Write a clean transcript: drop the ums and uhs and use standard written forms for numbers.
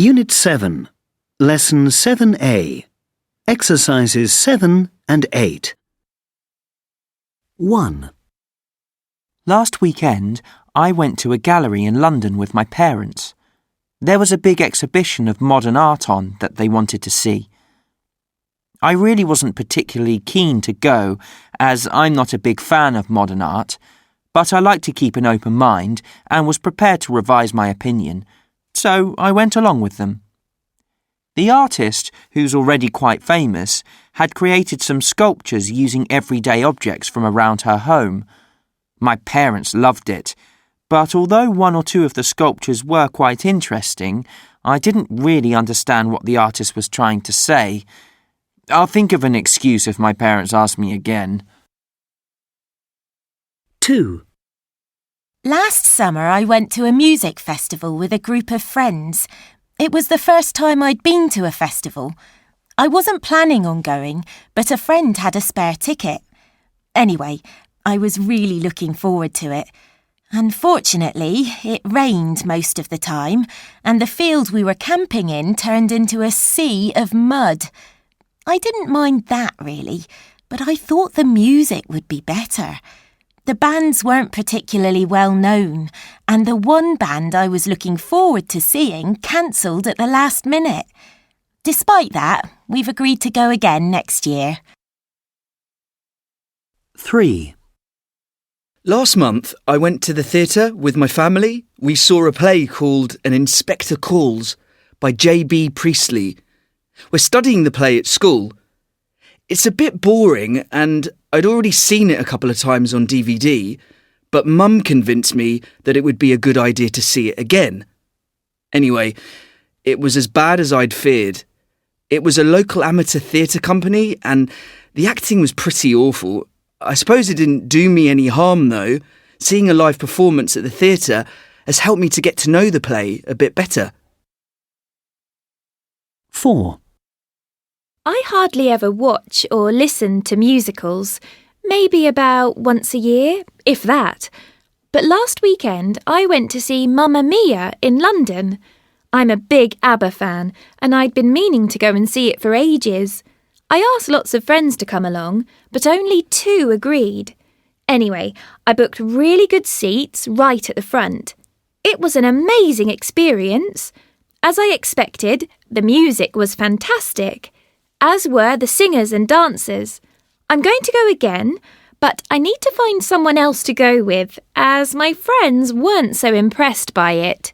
Unit 7, Lesson 7A, Exercises 7 and 8. 1. Last weekend, I went to a gallery in London with my parents. There was a big exhibition of modern art on that they wanted to see. I really wasn't particularly keen to go, as I'm not a big fan of modern art, but I like to keep an open mind and was prepared to revise my opinion, so I went along with them. The artist, who's already quite famous, had created some sculptures using everyday objects from around her home. My parents loved it, but although one or two of the sculptures were quite interesting, I didn't really understand what the artist was trying to say. I'll think of an excuse if my parents ask me again. 2. Last summer I went to a music festival with a group of friends. It was the first time I'd been to a festival. I wasn't planning on going, but a friend had a spare ticket. Anyway, I was really looking forward to it. Unfortunately, it rained most of the time, and the field we were camping in turned into a sea of mud. I didn't mind that really, but I thought the music would be better. The bands weren't particularly well known, and the one band I was looking forward to seeing cancelled at the last minute. Despite that, we've agreed to go again next year. 3. Last month, I went to the theatre with my family. We saw a play called An Inspector Calls by J.B. Priestley. We're studying the play at school. It's a bit boring and I'd already seen it a couple of times on DVD, but Mum convinced me that it would be a good idea to see it again. Anyway, it was as bad as I'd feared. It was a local amateur theatre company and the acting was pretty awful. I suppose it didn't do me any harm though. Seeing a live performance at the theatre has helped me to get to know the play a bit better. 4. I hardly ever watch or listen to musicals, maybe about once a year, if that. But last weekend I went to see Mamma Mia in London. I'm a big ABBA fan and I'd been meaning to go and see it for ages. I asked lots of friends to come along, but only 2 agreed. Anyway, I booked really good seats right at the front. It was an amazing experience. As I expected, the music was fantastic, as were the singers and dancers. I'm going to go again, but I need to find someone else to go with, as my friends weren't so impressed by it.